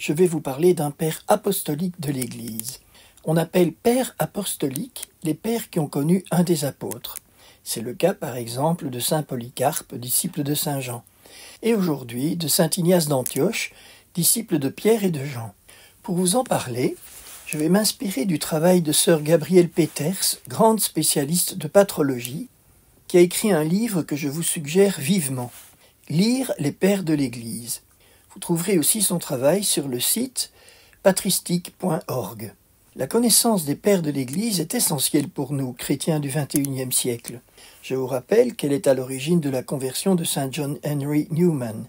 je vais vous parler d'un père apostolique de l'Église. On appelle pères apostoliques les pères qui ont connu un des apôtres. C'est le cas par exemple de saint Polycarpe, disciple de saint Jean, et aujourd'hui de saint Ignace d'Antioche, disciple de Pierre et de Jean. Pour vous en parler, je vais m'inspirer du travail de sœur Gabrielle Peters, grande spécialiste de patrologie, qui a écrit un livre que je vous suggère vivement, Lire les pères de l'Église. Vous trouverez aussi son travail sur le site patristique.org. La connaissance des pères de l'Église est essentielle pour nous, chrétiens du XXIe siècle. Je vous rappelle qu'elle est à l'origine de la conversion de saint John Henry Newman,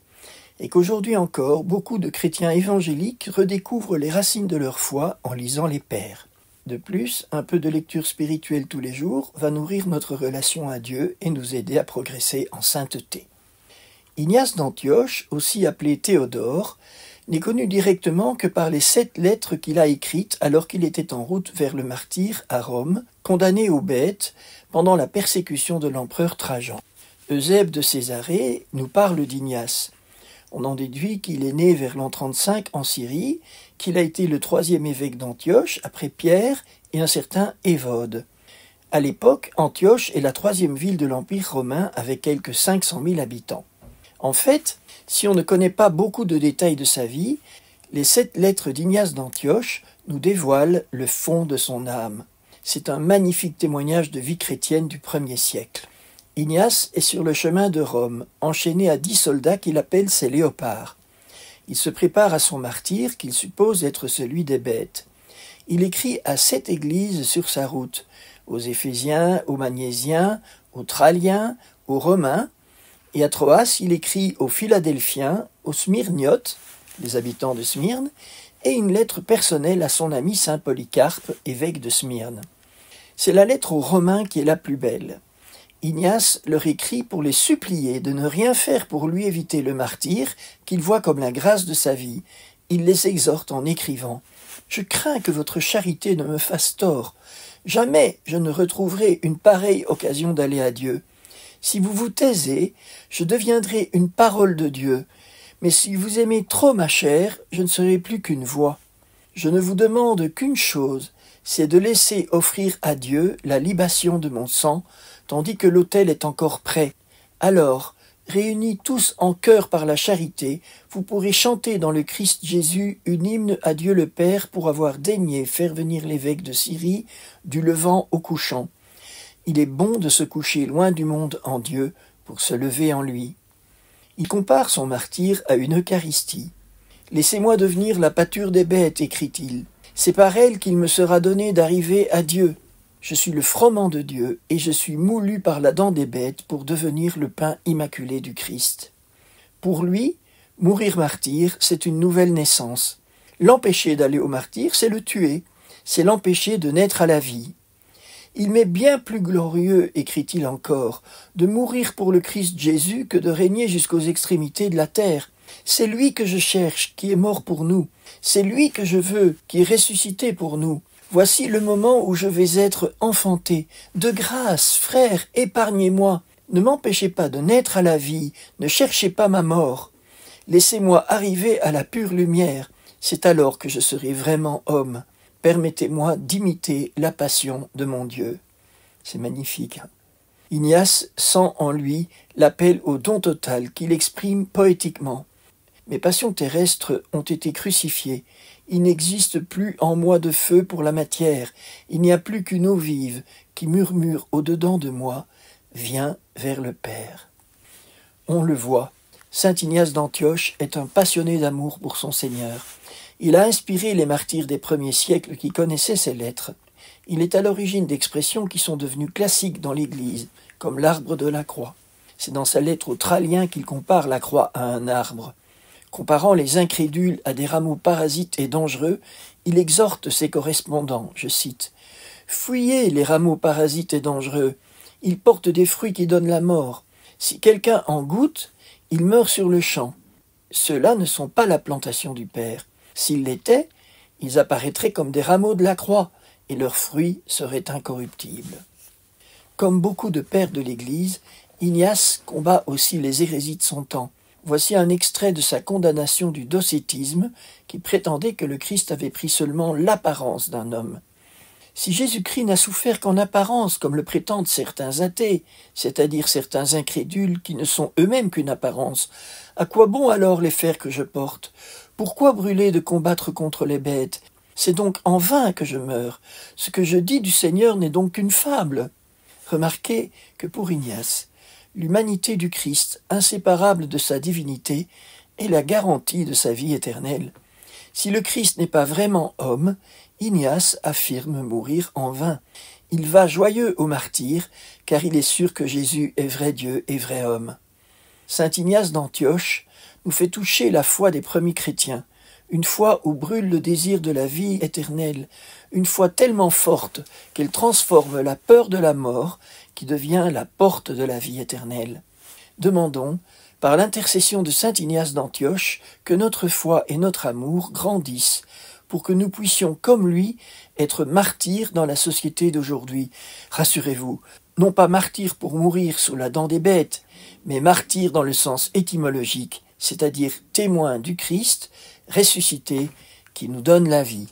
et qu'aujourd'hui encore, beaucoup de chrétiens évangéliques redécouvrent les racines de leur foi en lisant les pères. De plus, un peu de lecture spirituelle tous les jours va nourrir notre relation à Dieu et nous aider à progresser en sainteté. Ignace d'Antioche, aussi appelé Théodore, n'est connu directement que par les 7 lettres qu'il a écrites alors qu'il était en route vers le martyre à Rome, condamné aux bêtes pendant la persécution de l'empereur Trajan. Eusèbe de Césarée nous parle d'Ignace. On en déduit qu'il est né vers l'an 35 en Syrie, qu'il a été le 3e évêque d'Antioche après Pierre et un certain Évode. À l'époque, Antioche est la 3e ville de l'Empire romain avec quelques 500 000 habitants. En fait, si on ne connaît pas beaucoup de détails de sa vie, les 7 lettres d'Ignace d'Antioche nous dévoilent le fond de son âme. C'est un magnifique témoignage de vie chrétienne du 1er siècle. Ignace est sur le chemin de Rome, enchaîné à 10 soldats qu'il appelle ses léopards. Il se prépare à son martyre qu'il suppose être celui des bêtes. Il écrit à 7 églises sur sa route, aux Éphésiens, aux Magnésiens, aux Tralliens, aux Romains, et à Troas, il écrit aux Philadelphiens, aux Smyrniotes, les habitants de Smyrne, et une lettre personnelle à son ami saint Polycarpe, évêque de Smyrne. C'est la lettre aux Romains qui est la plus belle. Ignace leur écrit pour les supplier de ne rien faire pour lui éviter le martyre qu'il voit comme la grâce de sa vie. Il les exhorte en écrivant « Je crains que votre charité ne me fasse tort. Jamais je ne retrouverai une pareille occasion d'aller à Dieu. Si vous vous taisez, je deviendrai une parole de Dieu. Mais si vous aimez trop ma chair, je ne serai plus qu'une voix. Je ne vous demande qu'une chose, c'est de laisser offrir à Dieu la libation de mon sang, tandis que l'autel est encore prêt. Alors, réunis tous en chœur par la charité, vous pourrez chanter dans le Christ Jésus une hymne à Dieu le Père pour avoir daigné faire venir l'évêque de Syrie du levant au couchant. Il est bon de se coucher loin du monde en Dieu pour se lever en lui. » Il compare son martyre à une Eucharistie. « Laissez-moi devenir la pâture des bêtes, écrit-il. C'est par elle qu'il me sera donné d'arriver à Dieu. Je suis le froment de Dieu et je suis moulu par la dent des bêtes pour devenir le pain immaculé du Christ. » Pour lui, mourir martyr, c'est une nouvelle naissance. L'empêcher d'aller au martyr, c'est le tuer. C'est l'empêcher de naître à la vie. Il m'est bien plus glorieux, écrit-il encore, de mourir pour le Christ Jésus que de régner jusqu'aux extrémités de la terre. C'est lui que je cherche, qui est mort pour nous. C'est lui que je veux, qui est ressuscité pour nous. Voici le moment où je vais être enfanté. De grâce, frère, épargnez-moi. Ne m'empêchez pas de naître à la vie. Ne cherchez pas ma mort. Laissez-moi arriver à la pure lumière. C'est alors que je serai vraiment homme. Permettez-moi d'imiter la passion de mon Dieu. C'est magnifique. Ignace sent en lui l'appel au don total qu'il exprime poétiquement. Mes passions terrestres ont été crucifiées. Il n'existe plus en moi de feu pour la matière. Il n'y a plus qu'une eau vive qui murmure au-dedans de moi. Viens vers le Père. On le voit. Saint Ignace d'Antioche est un passionné d'amour pour son Seigneur. Il a inspiré les martyrs des premiers siècles qui connaissaient ces lettres. Il est à l'origine d'expressions qui sont devenues classiques dans l'Église, comme l'arbre de la croix. C'est dans sa lettre aux Tralliens qu'il compare la croix à un arbre. Comparant les incrédules à des rameaux parasites et dangereux, il exhorte ses correspondants, je cite, « Fuyez les rameaux parasites et dangereux, ils portent des fruits qui donnent la mort. Si quelqu'un en goûte, il meurt sur le champ. Ceux-là ne sont pas la plantation du Père. S'ils l'étaient, ils apparaîtraient comme des rameaux de la croix, et leurs fruits seraient incorruptibles. » Comme beaucoup de pères de l'Église, Ignace combat aussi les hérésies de son temps, Voici un extrait de sa condamnation du docétisme qui prétendait que le Christ avait pris seulement l'apparence d'un homme. Si Jésus-Christ n'a souffert qu'en apparence, comme le prétendent certains athées, c'est-à-dire certains incrédules qui ne sont eux-mêmes qu'une apparence, à quoi bon alors les fers que je porte? Pourquoi brûler de combattre contre les bêtes? C'est donc en vain que je meurs. Ce que je dis du Seigneur n'est donc qu'une fable. Remarquez que pour Ignace, l'humanité du Christ, inséparable de sa divinité, est la garantie de sa vie éternelle. Si le Christ n'est pas vraiment homme, Ignace affirme mourir en vain. Il va joyeux au martyre, car il est sûr que Jésus est vrai Dieu et vrai homme. Saint Ignace d'Antioche nous fait toucher la foi des premiers chrétiens, une foi où brûle le désir de la vie éternelle, une foi tellement forte qu'elle transforme la peur de la mort, qui devient la porte de la vie éternelle. Demandons, par l'intercession de saint Ignace d'Antioche, que notre foi et notre amour grandissent, pour que nous puissions, comme lui, être martyrs dans la société d'aujourd'hui. Rassurez-vous, non pas martyrs pour mourir sous la dent des bêtes, mais martyrs dans le sens étymologique, c'est-à-dire témoins du Christ ressuscité qui nous donne la vie.